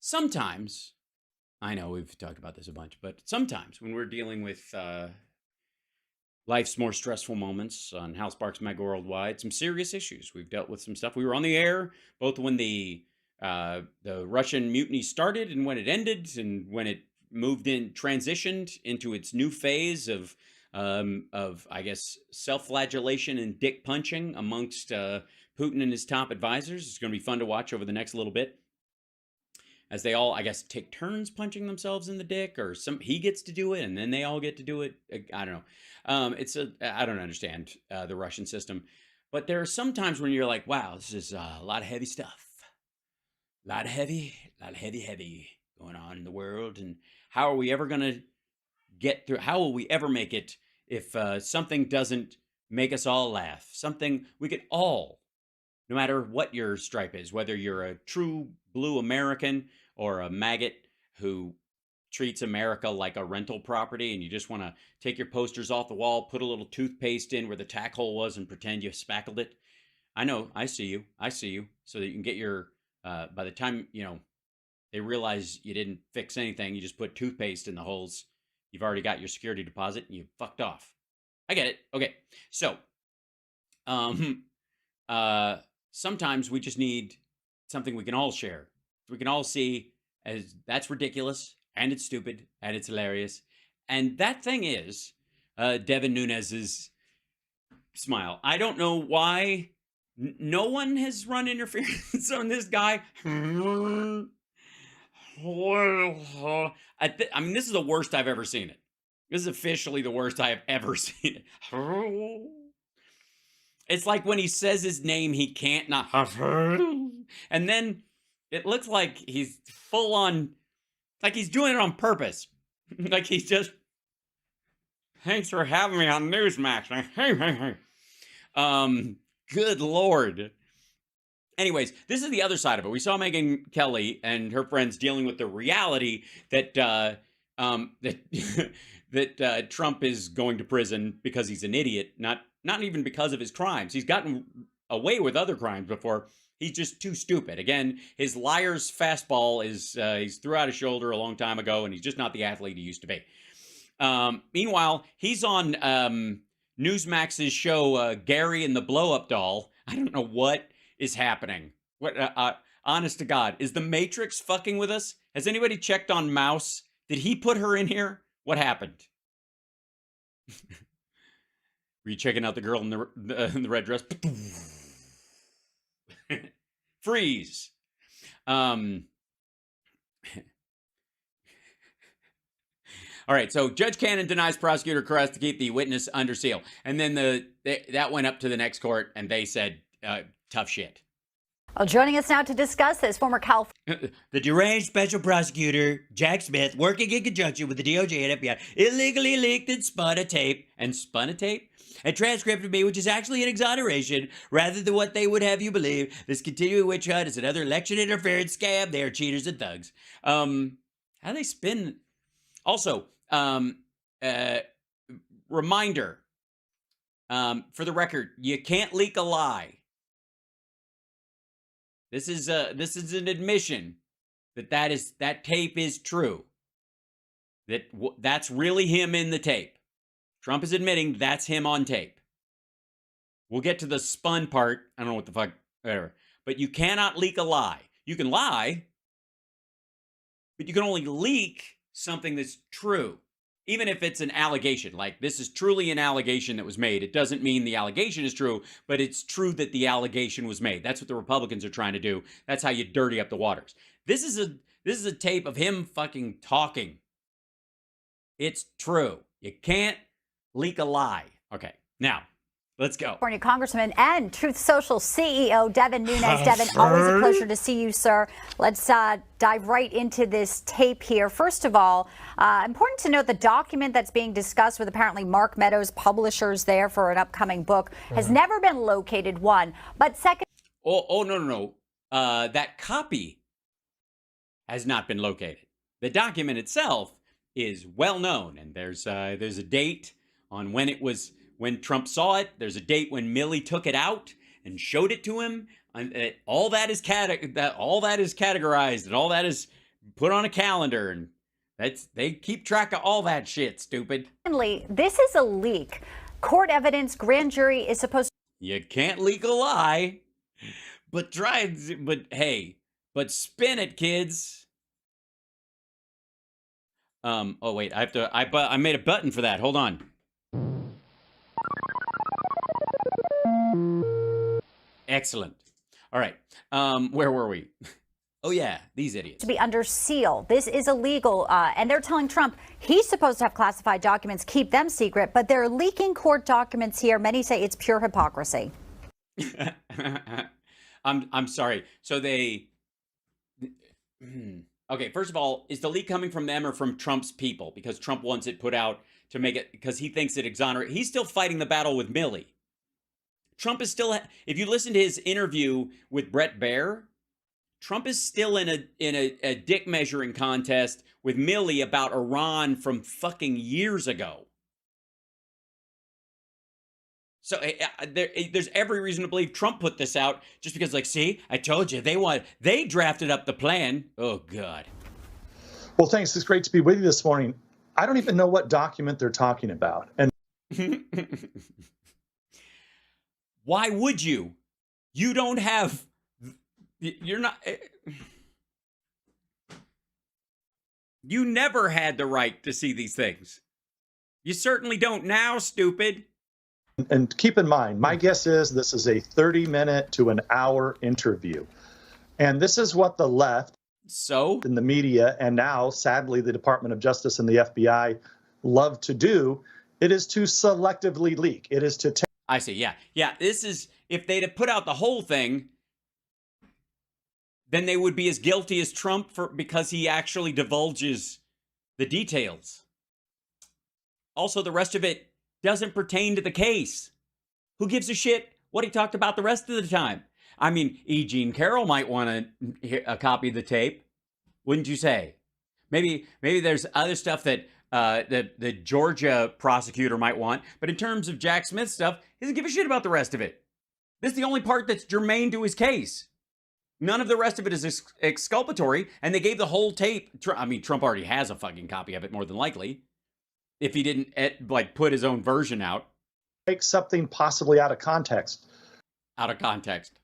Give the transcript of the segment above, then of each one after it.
sometimes, I know we've talked about this a bunch, but sometimes when we're dealing with life's more stressful moments on Hal Sparks Mega Worldwide, some serious issues. We've dealt with some stuff. We were on the air both when the Russian mutiny started and when it ended, and when it transitioned into its new phase of I guess self-flagellation and dick punching amongst Putin and his top advisors. It's going to be fun to watch over the next little bit, as they all, I guess, take turns punching themselves in the dick, or he gets to do it and then they all get to do it. I don't know. I don't understand the Russian system, but there are some times when you're like, wow, this is a lot of heavy stuff, a lot of heavy going on in the world. And how are we ever going to get through? How will we ever make it if something doesn't make us all laugh? Something we could all, no matter what your stripe is, whether you're a true blue American or a maggot who treats America like a rental property and you just want to take your posters off the wall, put a little toothpaste in where the tack hole was and pretend you spackled it. I know, I see you, so that you can get your, by the time, they realize you didn't fix anything, you just put toothpaste in the holes, you've already got your security deposit and you fucked off. I get it. Okay. So, sometimes we just need something we can all share. We can all see as that's ridiculous and it's stupid and it's hilarious. And that thing is Devin Nunes's smile. I don't know why no one has run interference on this guy. I mean, this is the worst I've ever seen it. This is officially the worst I have ever seen it. It's like when he says his name, he can't not. And then it looks like he's full on, like he's doing it on purpose. Like he's just, thanks for having me on Newsmax. Good Lord. Anyways, this is the other side of it. We saw Megyn Kelly and her friends dealing with the reality that that Trump is going to prison because he's an idiot, not even because of his crimes. He's gotten away with other crimes before. He's just too stupid. Again, his liar's fastball is he's threw out his shoulder a long time ago, and he's just not the athlete he used to be. Meanwhile, he's on Newsmax's show, Gary and the Blow-Up Doll. I don't know what is happening. What? Honest to God, is the Matrix fucking with us? Has anybody checked on Mouse? Did he put her in here? What happened? Were you checking out the girl in the red dress? Freeze. All right, so Judge Cannon denies prosecutor request to keep the witness under seal. And then that went up to the next court, and they said, tough shit. Well, joining us now to discuss this, former California... The deranged special prosecutor, Jack Smith, working in conjunction with the DOJ and FBI, illegally leaked and spun a tape, a transcript of me, which is actually an exoneration, rather than what they would have you believe. This continuing witch hunt is another election interference scam. They are cheaters and thugs. How do they spin? Also, reminder, for the record, you can't leak a lie. This is an admission that tape is true. That's really him in the tape. Trump is admitting that's him on tape. We'll get to the spun part. I don't know what the fuck, whatever. But you cannot leak a lie. You can lie, but you can only leak something that's true. Even if it's an allegation, like this is truly an allegation that was made. It doesn't mean the allegation is true, but it's true that the allegation was made. That's what the Republicans are trying to do. That's how you dirty up the waters. This is a tape of him fucking talking. It's true. You can't leak a lie. Okay, now let's go. California Congressman and Truth Social CEO Devin Nunes. Devin, always a pleasure to see you, sir. Let's dive right into this tape here. First of all, important to note the document that's being discussed with apparently Mark Meadows, publishers there for an upcoming book, has never been located, one. But second... No. That copy has not been located. The document itself is well known, and there's a date on when Trump saw it. There's a date when Milley took it out and showed it to him. And all that is categorized, and all that is put on a calendar, and they keep track of all that shit, stupid. Finally, this is a leak. Court evidence, grand jury is supposed You can't leak a lie, but spin it, kids. Oh wait, I made a button for that. Hold on. Excellent. All right. Where were we? Oh yeah, these idiots. to be under seal. This is illegal. And they're telling Trump he's supposed to have classified documents, keep them secret, but they're leaking court documents here. Many say it's pure hypocrisy. I'm sorry. So they okay, first of all, is the leak coming from them or from Trump's people? Because Trump wants it put out to make it, because he thinks it exonerates. He's still fighting the battle with Milley. Trump is still, if you listen to his interview with Bret Baier, Trump is still in a dick measuring contest with Milley about Iran from fucking years ago. So there's every reason to believe Trump put this out just because, like, see, I told you, they drafted up the plan. Oh, God. Well, thanks. It's great to be with you this morning. I don't even know what document they're talking about. And why would you? You don't have, you're not, you never had the right to see these things. You certainly don't now, stupid. And keep in mind, my guess is this is a 30-minute to an hour interview. And this is what the left in the media, and now, sadly, the Department of Justice and the FBI love to do. It is to selectively leak. It is to take. I see. Yeah. Yeah. This is, if they'd have put out the whole thing, then they would be as guilty as Trump because he actually divulges the details. Also, the rest of it doesn't pertain to the case. Who gives a shit what he talked about the rest of the time? I mean, E. Jean Carroll might want a copy of the tape, wouldn't you say? Maybe there's other stuff that the Georgia prosecutor might want, but in terms of Jack Smith stuff, he doesn't give a shit about the rest of it. This is the only part that's germane to his case. None of the rest of it is exculpatory, and they gave the whole tape. I mean, Trump already has a fucking copy of it, more than likely, if he didn't like put his own version out. Take something possibly out of context. Out of context.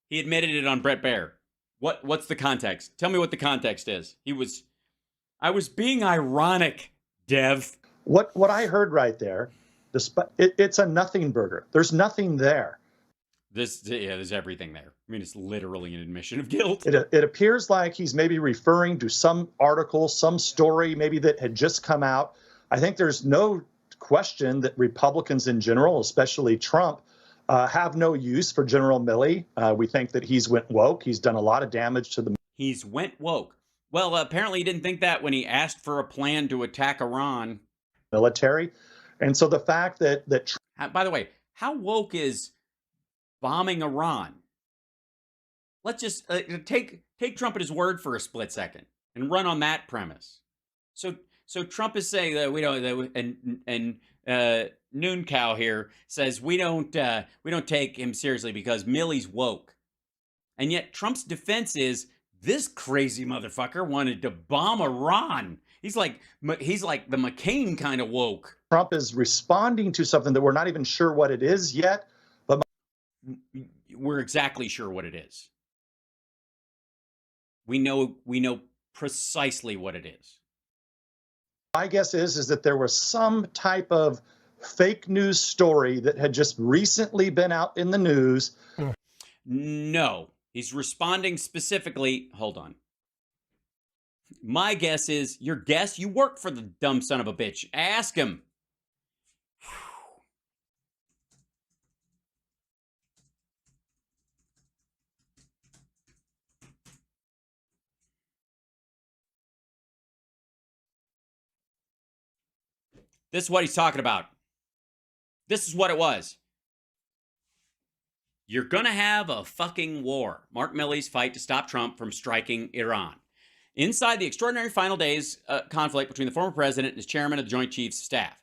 He admitted it on Bret Baier. What's the context? Tell me what the context is. I was being ironic, Dev. What I heard right there, it's a nothing burger. There's nothing there. There's everything there. I mean, it's literally an admission of guilt. It appears like he's maybe referring to some article, some story maybe that had just come out. I think there's no question that Republicans in general, especially Trump, have no use for General Milley. We think that he's went woke. He's done a lot of damage to the. He's went woke. Well, apparently he didn't think that when he asked for a plan to attack Iran. Military. And so the fact that by the way, how woke is bombing Iran? Let's just take Trump at his word for a split second and run on that premise. So Trump is saying that we don't, and Noon Cow here says we don't take him seriously because Milley's woke, and yet Trump's defense is this crazy motherfucker wanted to bomb Iran. He's like the McCain kind of woke. Trump is responding to something that we're not even sure what it is yet, but we're exactly sure what it is. We know precisely what it is. My guess is that there was some type of fake news story that had just recently been out in the news. No, he's responding specifically. Hold on. My guess is your guess. You work for the dumb son of a bitch. Ask him. This is what he's talking about. This is what it was. You're going to have a fucking war. Mark Milley's fight to stop Trump from striking Iran. Inside the extraordinary final days conflict between the former president and his chairman of the Joint Chiefs staff.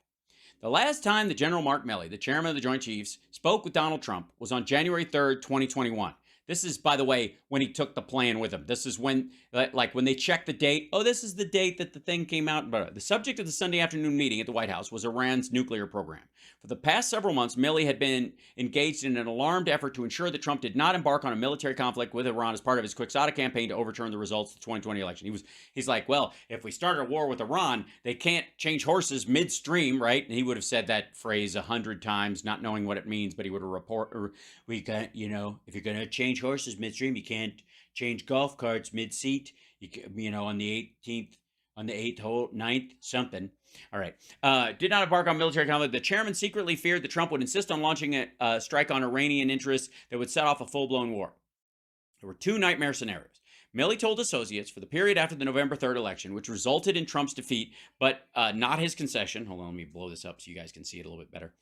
The last time that General Mark Milley, the chairman of the Joint Chiefs, spoke with Donald Trump was on January 3rd, 2021. This is, by the way, when he took the plan with him. This is when, like, when they checked the date. Oh, this is the date that the thing came out. But the subject of the Sunday afternoon meeting at the White House was Iran's nuclear program. For the past several months, Milley had been engaged in an alarmed effort to ensure that Trump did not embark on a military conflict with Iran as part of his quixotic campaign to overturn the results of the 2020 election. He's like, well, if we started a war with Iran, they can't change horses midstream, right? And he would have said that phrase 100 times, not knowing what it means, but he would have we can't, if you're going to change horses midstream, you can't change golf carts mid-seat, on the 18th, on the 8th hole, 9th, something. All right. Did not embark on military conflict. The chairman secretly feared that Trump would insist on launching a strike on Iranian interests that would set off a full-blown war. There were two nightmare scenarios. Milley told associates for the period after the November 3rd election, which resulted in Trump's defeat, but not his concession. Hold on, let me blow this up so you guys can see it a little bit better.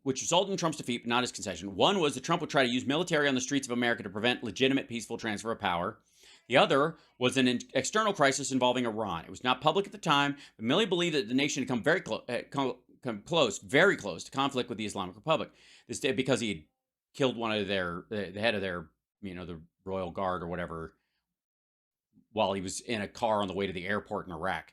Which resulted in Trump's defeat, but not his concession. One was that Trump would try to use military on the streets of America to prevent legitimate, peaceful transfer of power. The other was an external crisis involving Iran. It was not public at the time, but Milley believed that the nation had come very close to conflict with the Islamic Republic. This day, because he had killed one of the head of their, the Royal Guard or whatever, while he was in a car on the way to the airport in Iraq.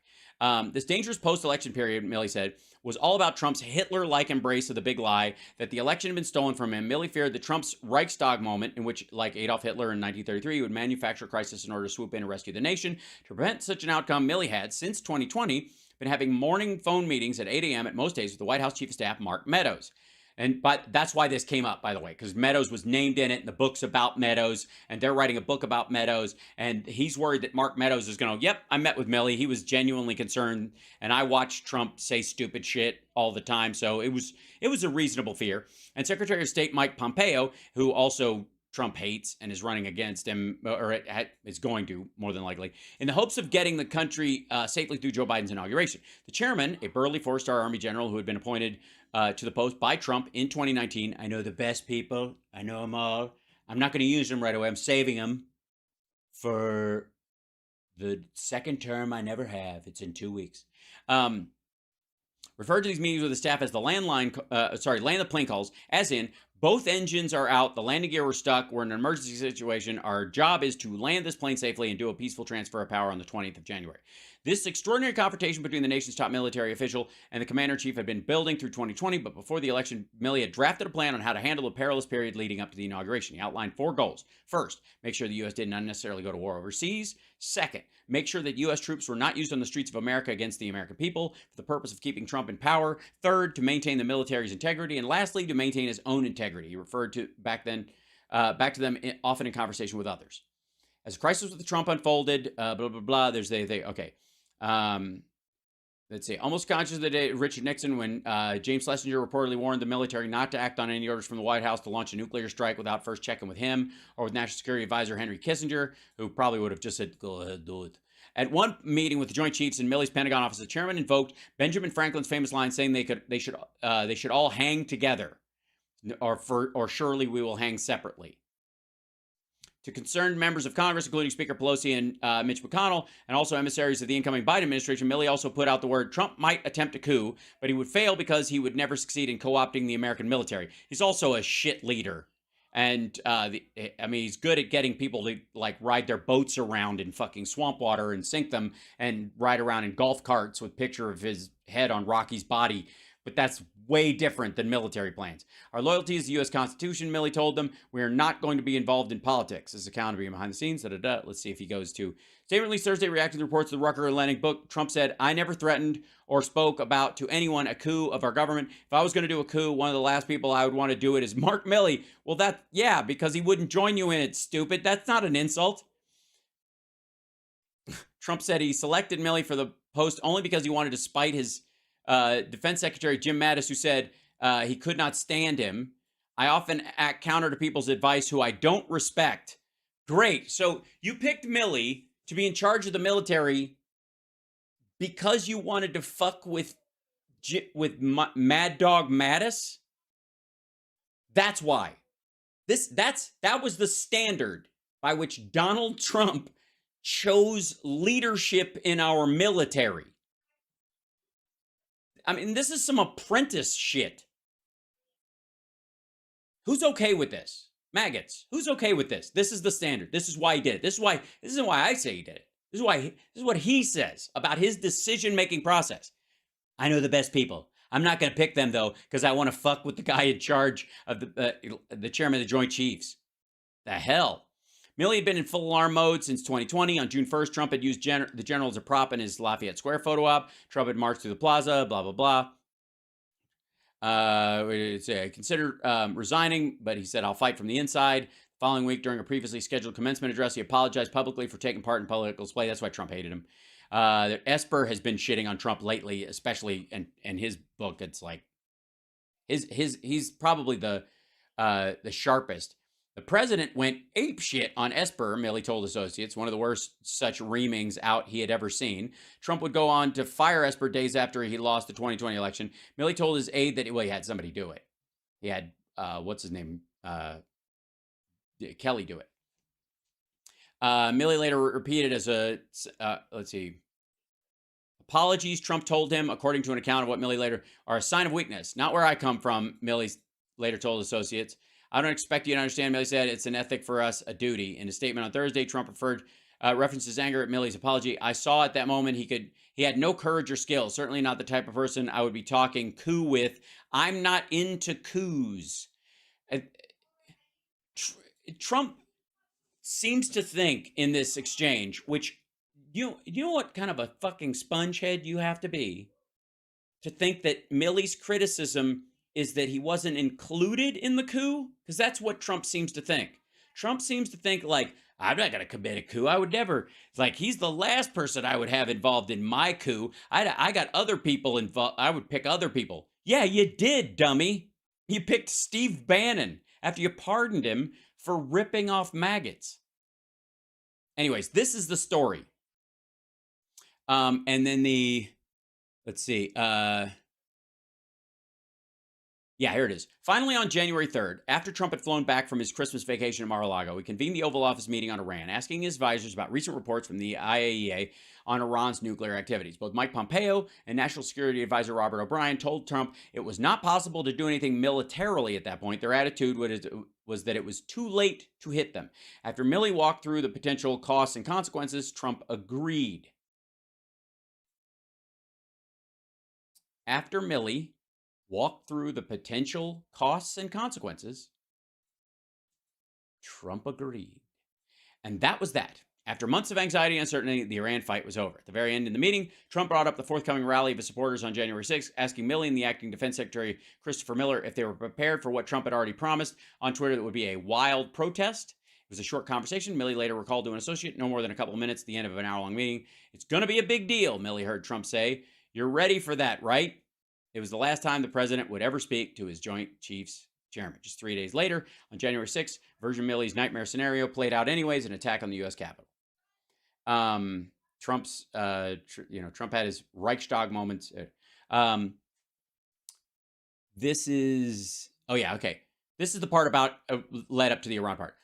This dangerous post-election period, Milley said, was all about Trump's Hitler-like embrace of the big lie that the election had been stolen from him. Milley feared that Trump's Reichstag moment, in which, like Adolf Hitler in 1933, he would manufacture a crisis in order to swoop in and rescue the nation. To prevent such an outcome, Milley had, since 2020, been having morning phone meetings at 8 a.m. at most days with the White House Chief of Staff, Mark Meadows. But that's why this came up, by the way, because Meadows was named in it, and the book's about Meadows, and they're writing a book about Meadows, and he's worried that Mark Meadows is going to, yep, I met with Milley. He was genuinely concerned, and I watched Trump say stupid shit all the time, so it was a reasonable fear. And Secretary of State Mike Pompeo, who also Trump hates and is running against him, or is going to, more than likely, in the hopes of getting the country safely through Joe Biden's inauguration. The chairman, a burly four-star Army general who had been appointed to the post by Trump in 2019. I know the best people. I know them all. I'm not going to use them right away. I'm saving them for the second term I never have. It's in 2 weeks. Referred to these meetings with the staff as the land the plane calls, as in, both engines are out, the landing gear were stuck, we're in an emergency situation, our job is to land this plane safely and do a peaceful transfer of power on the 20th of January. This extraordinary confrontation between the nation's top military official and the commander-in-chief had been building through 2020, but before the election, Milley had drafted a plan on how to handle the perilous period leading up to the inauguration. He outlined 4 goals. First, make sure the U.S. did not necessarily go to war overseas. Second, make sure that U.S. troops were not used on the streets of America against the American people for the purpose of keeping Trump in power. Third, to maintain the military's integrity. And lastly, to maintain his own integrity. He referred to back to them often in conversation with others. As the crisis with Trump unfolded, blah, blah, blah, there's okay. Let's see. Almost conscious of the day, Richard Nixon, when James Schlesinger reportedly warned the military not to act on any orders from the White House to launch a nuclear strike without first checking with him or with National Security Advisor Henry Kissinger, who probably would have just said, go ahead, do it. At one meeting with the Joint Chiefs in Milley's Pentagon office, the chairman invoked Benjamin Franklin's famous line saying they should all hang together, or surely we will hang separately. To concerned members of Congress, including Speaker Pelosi and Mitch McConnell, and also emissaries of the incoming Biden administration, Milley also put out the word Trump might attempt a coup, but he would fail because he would never succeed in co-opting the American military. He's also a shit leader. And, he's good at getting people to, ride their boats around in fucking swamp water and sink them and ride around in golf carts with a picture of his head on Rocky's body. But that's way different than military plans. Our loyalty is the U.S. Constitution, Milley told them. We are not going to be involved in politics. This is account being behind the scenes. Let's see if he goes to. Statement released Thursday reacting to reports of the Rucker and Lenning book. Trump said, I never threatened or spoke about to anyone a coup of our government. If I was going to do a coup, one of the last people I would want to do it is Mark Milley. Well, because he wouldn't join you in it, stupid. That's not an insult. Trump said he selected Milley for the post only because he wanted to spite his Defense Secretary Jim Mattis, who said he could not stand him. I often act counter to people's advice who I don't respect. Great. So you picked Milley to be in charge of the military because you wanted to fuck with Mad Dog Mattis? That's why. That was the standard by which Donald Trump chose leadership in our military. This is some apprentice shit. Who's okay with this? Maggots. Who's okay with this? This is the standard. This is why he did it. This isn't why I say he did it. This is what he says about his decision-making process. I know the best people. I'm not going to pick them, though, because I want to fuck with the guy in charge of the chairman of the Joint Chiefs. The hell? Milley had been in full alarm mode since 2020. On June 1st, Trump had used the general as a prop in his Lafayette Square photo op. Trump had marched through the plaza, blah, blah, blah. Considered resigning, but he said, I'll fight from the inside. The following week, during a previously scheduled commencement address, he apologized publicly for taking part in political display. That's why Trump hated him. Esper has been shitting on Trump lately, especially in his book. It's like he's probably the sharpest. The president went apeshit on Esper, Milley told associates, one of the worst such reamings out he had ever seen. Trump would go on to fire Esper days after he lost the 2020 election. Milley told his aide that, he had somebody do it. He had, what's his name? Kelly do it. Milley later repeated as apologies, Trump told him, according to an account of what Milley later, are a sign of weakness. Not where I come from, Milley later told associates. I don't expect you to understand, Milley said. It's an ethic for us, a duty. In a statement on Thursday, Trump referenced his anger at Milley's apology. I saw at that moment he had no courage or skill. Certainly not the type of person I would be talking coup with. I'm not into coups. Trump seems to think in this exchange, which you know what kind of a fucking spongehead you have to be to think that Milley's criticism is that he wasn't included in the coup? Because that's what Trump seems to think. Trump seems to think like, I'm not going to commit a coup. I would never, like, he's the last person I would have involved in my coup. I got other people involved. I would pick other people. Yeah, you did, dummy. You picked Steve Bannon after you pardoned him for ripping off maggots. Anyways, this is the story. And then let's see. Yeah, here it is. Finally, on January 3rd, after Trump had flown back from his Christmas vacation at Mar-a-Lago, he convened the Oval Office meeting on Iran, asking his advisors about recent reports from the IAEA on Iran's nuclear activities. Both Mike Pompeo and National Security Advisor Robert O'Brien told Trump it was not possible to do anything militarily at that point. Their attitude was that it was too late to hit them. After Milley walked through the potential costs and consequences, Trump agreed. After Milley walked through the potential costs and consequences, Trump agreed. And that was that. After months of anxiety and uncertainty, the Iran fight was over. At the very end in the meeting, Trump brought up the forthcoming rally of his supporters on January 6th, asking Milley and the acting defense secretary, Christopher Miller, if they were prepared for what Trump had already promised on Twitter that would be a wild protest. It was a short conversation. Milley later recalled to an associate, no more than a couple of minutes at the end of an hour-long meeting. It's going to be a big deal, Milley heard Trump say. You're ready for that, right? It was the last time the president would ever speak to his Joint Chiefs chairman. Just 3 days later, on January 6th, Virgin Milley's nightmare scenario played out anyways, an attack on the U.S. Capitol. Trump had his Reichstag moments. This is the part about led up to the Iran part.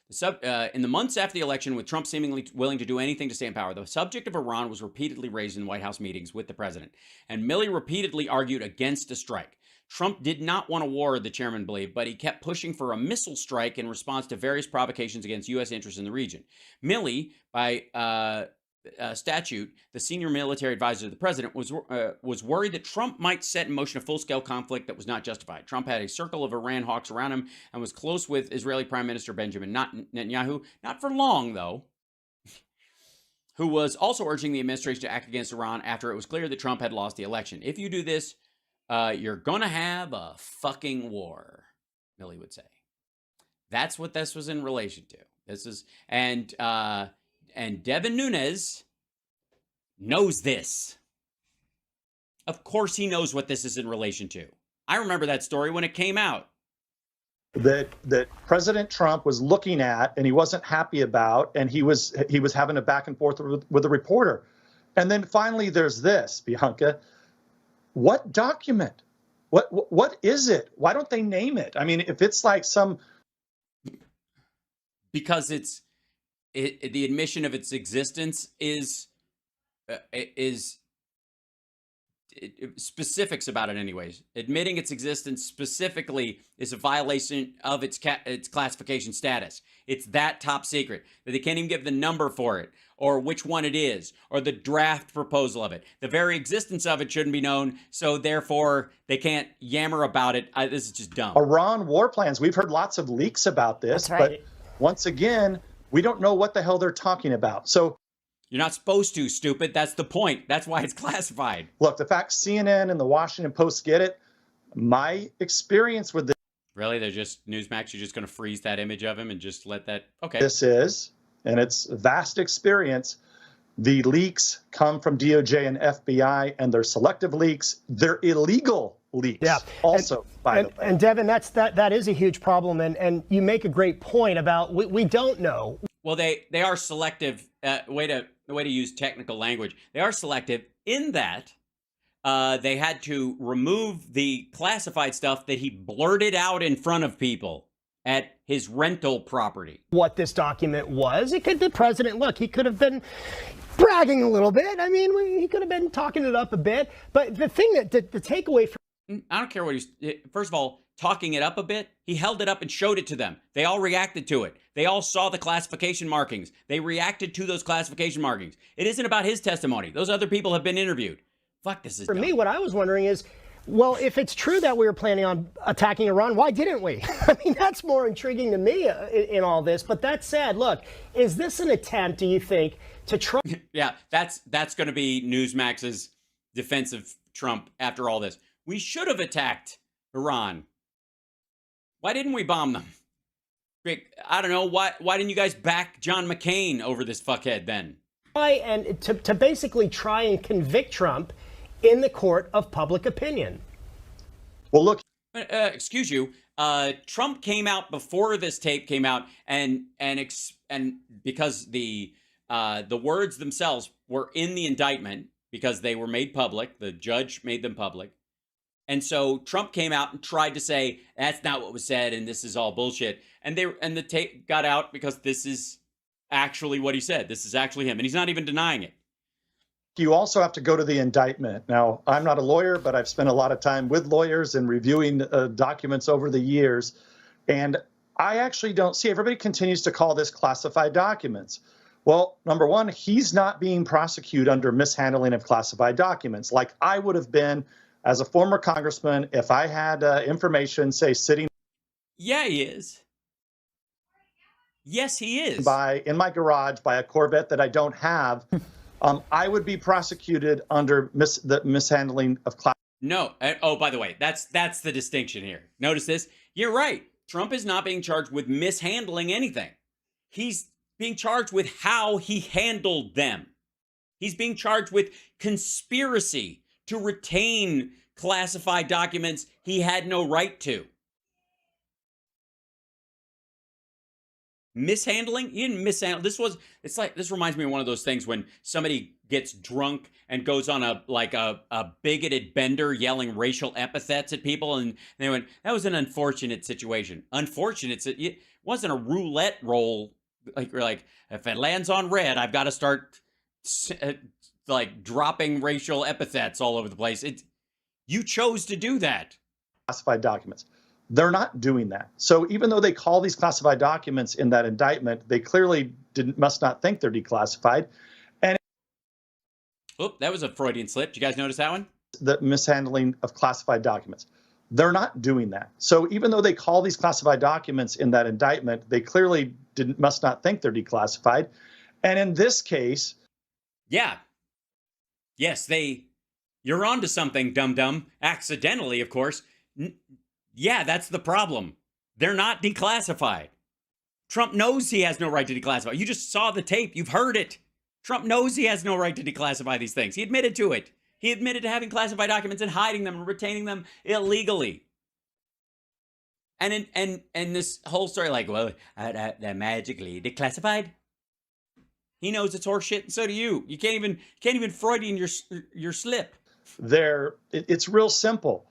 In the months after the election, with Trump seemingly willing to do anything to stay in power, the subject of Iran was repeatedly raised in White House meetings with the president, and Milley repeatedly argued against a strike. Trump did not want a war, the chairman believed, but he kept pushing for a missile strike in response to various provocations against U.S. interests in the region. Milley, by statute, the senior military advisor to the president, was worried that Trump might set in motion a full-scale conflict that was not justified. Trump had a circle of Iran hawks around him and was close with Israeli Prime Minister Benjamin Netanyahu, not for long, though, who was also urging the administration to act against Iran after it was clear that Trump had lost the election. If you do this, you're going to have a fucking war, Milley would say. That's what this was in relation to. And Devin Nunes knows this. Of course he knows what this is in relation to. I remember that story when it came out. That President Trump was looking at and he wasn't happy about, and he was having a back and forth with a reporter. And then finally there's this, Bianca. What document? What is it? Why don't they name it? I mean, if it's like some... Because the admission of its existence is specifics about it anyways. Admitting its existence specifically is a violation of its classification status. It's that top secret that they can't even give the number for it or which one it is or the draft proposal of it. The very existence of it shouldn't be known, so therefore they can't yammer about it. This is just dumb. Iran war plans. We've heard lots of leaks about this, That's right. but once again, we don't know what the hell they're talking about. So you're not supposed to, stupid. That's the point. That's why it's classified. Look, the fact CNN and the Washington Post get it, my experience with this. Really? They're just, Newsmax, you're just going to freeze that image of him and just let that, okay. This is, and it's vast experience, the leaks come from DOJ and FBI, and they're selective leaks. They're illegal leaks. Yeah. Also, by the way. And Devin, that is a huge problem. And you make a great point about we don't know. Well, they are selective. Way to use technical language. They are selective in that they had to remove the classified stuff that he blurted out in front of people at his rental property. What this document was, the president, look, he could have been bragging a little bit. I mean, he could have been talking it up a bit. But the thing that the takeaway from, I don't care what first of all, talking it up a bit, he held it up and showed it to them. They all reacted to it. They all saw the classification markings. They reacted to those classification markings. It isn't about his testimony. Those other people have been interviewed. Fuck, this is for dumb. me, what I was wondering is, well, if it's true that we were planning on attacking Iran, why didn't we? I mean, that's more intriguing to me in all this. But that said, look, is this an attempt, do you think, to try? Yeah, that's going to be Newsmax's defense of Trump after all this. We should have attacked Iran. Why didn't we bomb them? I don't know. Why didn't you guys back John McCain over this fuckhead then? And to basically try and convict Trump in the court of public opinion. Well, look. Excuse you. Trump came out before this tape came out, and because the words themselves were in the indictment because they were made public, the judge made them public. And so Trump came out and tried to say that's not what was said and this is all bullshit. And the tape got out because this is actually what he said. This is actually him, and he's not even denying it. You also have to go to the indictment. Now, I'm not a lawyer, but I've spent a lot of time with lawyers and reviewing documents over the years. And I actually don't see, everybody continues to call this classified documents. Well, number one, he's not being prosecuted under mishandling of classified documents like I would have been as a former congressman if I had information, say, sitting. Yeah, he is. Yes, he is. In my garage by a Corvette that I don't have. I would be prosecuted under the mishandling of class. No. Oh, by the way, that's the distinction here. Notice this. You're right. Trump is not being charged with mishandling anything. He's being charged with how he handled them. He's being charged with conspiracy to retain classified documents he had no right to. Mishandling? He didn't mishandle. This reminds me of one of those things when somebody gets drunk and goes on a bigoted bender yelling racial epithets at people, and they went, that was an unfortunate situation. Unfortunate. It wasn't a roulette roll. Like if it lands on red, I've got to start dropping racial epithets all over the place. You chose to do that. Classified documents. They're not doing that. So even though they call these classified documents in that indictment, they clearly must not think they're declassified. And that was a Freudian slip. Did you guys notice that one? The mishandling of classified documents. They're not doing that. So even though they call these classified documents in that indictment, they clearly must not think they're declassified. And in this case. Yeah. Yes, you're onto something, dum-dum. Accidentally, of course. Yeah, that's the problem. They're not declassified. Trump knows he has no right to declassify. You just saw the tape. You've heard it. Trump knows he has no right to declassify these things. He admitted to it. He admitted to having classified documents and hiding them and retaining them illegally. And this whole story, they're magically declassified. He knows it's horseshit, and so do you. You can't even Freudian your slip. It's real simple.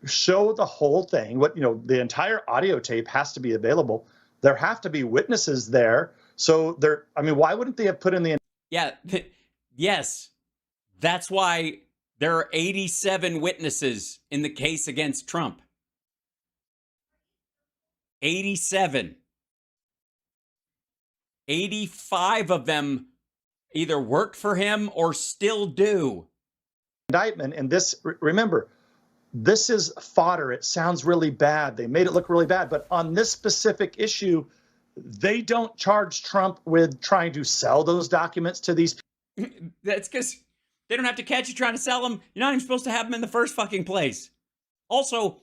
Show the whole thing. The entire audio tape has to be available. There have to be witnesses there. So why wouldn't they have put in the? Yeah. Yes. That's why There are 87 witnesses in the case against Trump. 87. 85 of them either worked for him or still do. Indictment, and this, remember, this is fodder. It sounds really bad. They made it look really bad. But on this specific issue, they don't charge Trump with trying to sell those documents to these people. That's because they don't have to catch you trying to sell them. You're not even supposed to have them in the first fucking place. Also,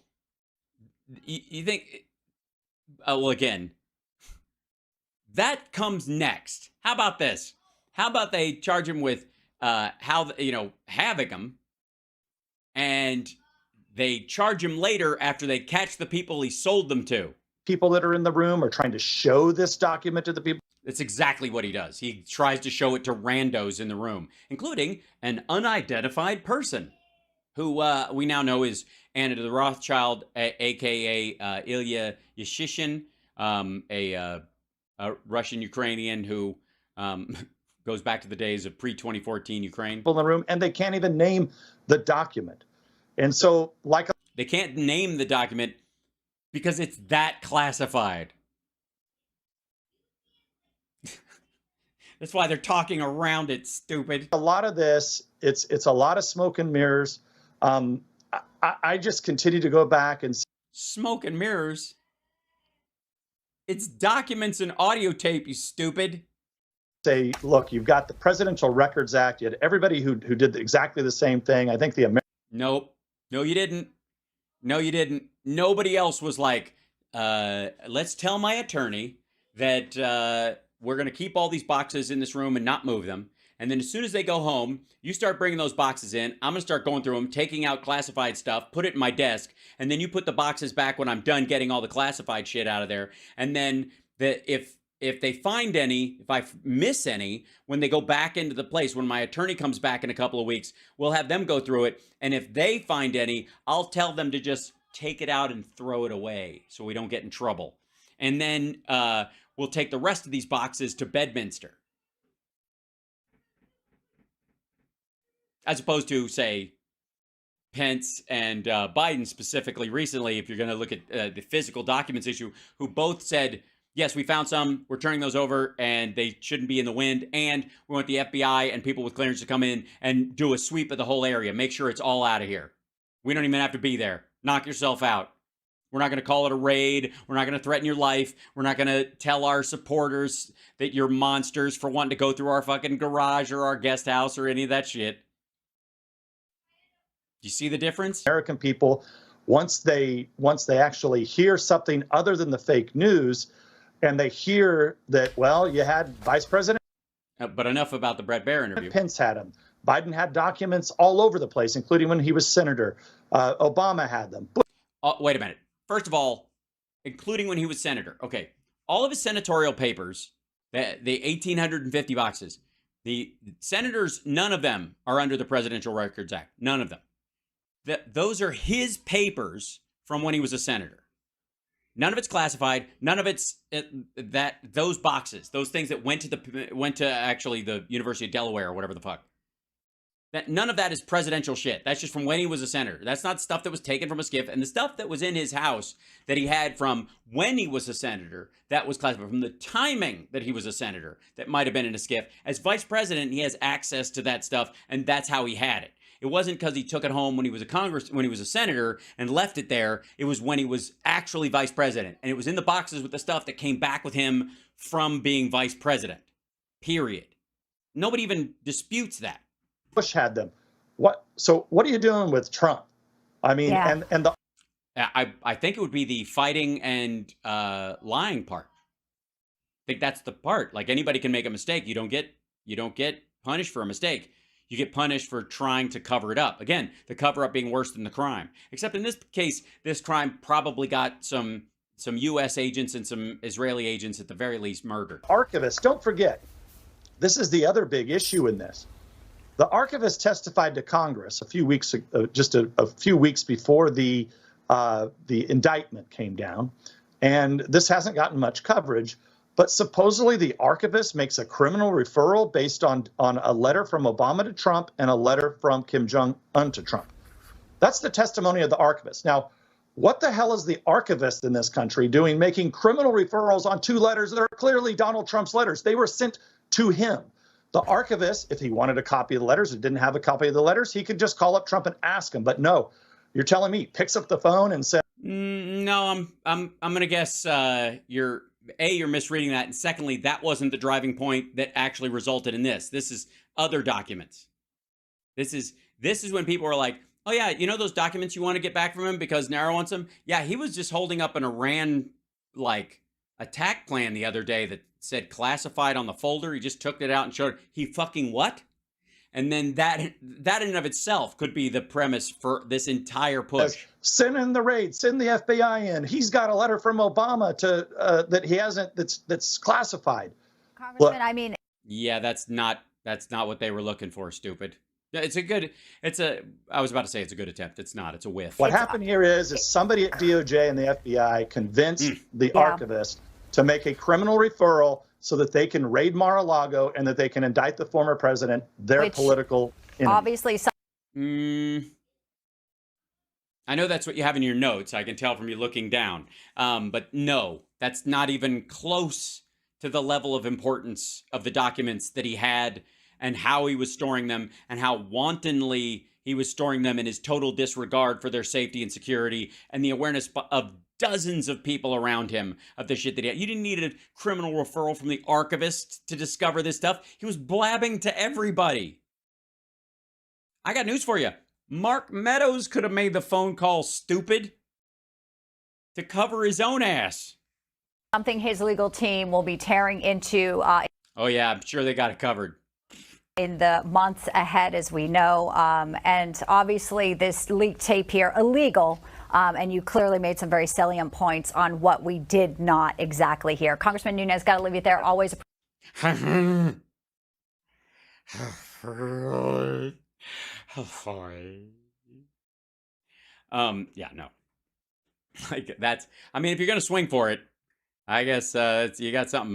you think, well, again, that comes next. How about this? How about they charge him with having them, and they charge him later after they catch the people he sold them to. People that are in the room are trying to show this document to the people. That's exactly what he does. He tries to show it to randos in the room, including an unidentified person who we now know is Anna the Rothschild, a.k.a. Ilya Yashishin, a Russian-Ukrainian who goes back to the days of pre-2014 Ukraine. People in the room, and they can't even name the document. And so, they can't name the document because it's that classified. That's why they're talking around it, stupid. A lot of this, it's a lot of smoke and mirrors. I just continue to go back and smoke and mirrors. It's documents and audio tape, you stupid. Say, look, you've got the Presidential Records Act. You had everybody who did exactly the same thing. I think the Nope. No, you didn't. No, you didn't. Nobody else was like, let's tell my attorney that we're going to keep all these boxes in this room and not move them. And then as soon as they go home, you start bringing those boxes in. I'm going to start going through them, taking out classified stuff, put it in my desk, and then you put the boxes back when I'm done getting all the classified shit out of there. And then if they find any, if I miss any, when they go back into the place, when my attorney comes back in a couple of weeks, we'll have them go through it. And if they find any, I'll tell them to just take it out and throw it away so we don't get in trouble. And then we'll take the rest of these boxes to Bedminster. As opposed to, say, Pence and Biden specifically recently, if you're going to look at the physical documents issue, who both said, yes, we found some, we're turning those over, and they shouldn't be in the wind, and we want the FBI and people with clearance to come in and do a sweep of the whole area, make sure it's all out of here. We don't even have to be there. Knock yourself out. We're not going to call it a raid. We're not going to threaten your life. We're not going to tell our supporters that you're monsters for wanting to go through our fucking garage or our guest house or any of that shit. Do you see the difference? American people, once they actually hear something other than the fake news, and they hear that, well, you had Vice President. But enough about the Brett Baer interview. Pence had them. Biden had documents all over the place, including when he was senator. Obama had them. Wait a minute. First of all, including when he was senator. Okay. All of his senatorial papers, the 1,850 boxes, the senators, none of them are under the Presidential Records Act. None of them. Those are his papers from when he was a senator. None of it's classified. None of it's those boxes, those things that went to actually the University of Delaware or whatever the fuck. None of that is presidential shit. That's just from when he was a senator. That's not stuff that was taken from a SCIF. And the stuff that was in his house that he had from when he was a senator, that was classified. From the timing that he was a senator, that might have been in a SCIF. As vice president, he has access to that stuff, and that's how he had it. It wasn't because he took it home when he was a senator and left it there. It was when he was actually vice president. And it was in the boxes with the stuff that came back with him from being vice president. Period. Nobody even disputes that. Bush had them. So what are you doing with Trump? I mean, yeah. and the I think it would be the fighting and lying part. I think that's the part. Like, anybody can make a mistake. You don't get punished for a mistake. You get punished for trying to cover it up. Again, the cover up being worse than the crime. Except in this case, this crime probably got some U.S. agents and some Israeli agents at the very least murdered. Archivists, don't forget, this is the other big issue in this. The archivist testified to Congress a few weeks before the indictment came down, and this hasn't gotten much coverage. But supposedly the archivist makes a criminal referral based on a letter from Obama to Trump and a letter from Kim Jong-un to Trump. That's the testimony of the archivist. Now, what the hell is the archivist in this country doing making criminal referrals on 2 letters that are clearly Donald Trump's letters? They were sent to him. The archivist, if he wanted a copy of the letters or didn't have a copy of the letters, he could just call up Trump and ask him. But no, you're telling me, picks up the phone and says, no, I'm going to guess you're misreading that. And secondly, that wasn't the driving point that actually resulted in this. This is other documents. This is when people were like, oh yeah, you know those documents you want to get back from him because Nara wants them? Yeah, he was just holding up an Iran attack plan the other day that said classified on the folder. He just took it out and showed he fucking what? And then that in and of itself could be the premise for this entire push. Send in the raid, send the FBI in. He's got a letter from Obama to that he hasn't that's classified. Congressman, look, I mean, yeah, that's not what they were looking for, stupid. I was about to say it's a good attempt. It's not. It's a whiff. What happened here is somebody at DOJ and the FBI convinced the archivist to make a criminal referral so that they can raid Mar-a-Lago and that they can indict the former president, their political enemy. Obviously, I know that's what you have in your notes. I can tell from you looking down. But no, that's not even close to the level of importance of the documents that he had and how he was storing them and how wantonly he was storing them in his total disregard for their safety and security and the awareness of dozens of people around him of the shit that he had. You didn't need a criminal referral from the archivist to discover this stuff. He was blabbing to everybody. I got news for you. Mark Meadows could have made the phone call, stupid, to cover his own ass. Something his legal team will be tearing into. Oh yeah, I'm sure they got it covered. In the months ahead, as we know. And obviously this leaked tape here, illegal. And you clearly made some very salient points on what we did not exactly hear. Congressman Nunes, got to leave you there. Always. Yeah, no. Like that's, I mean, if you're going to swing for it, I guess you got something.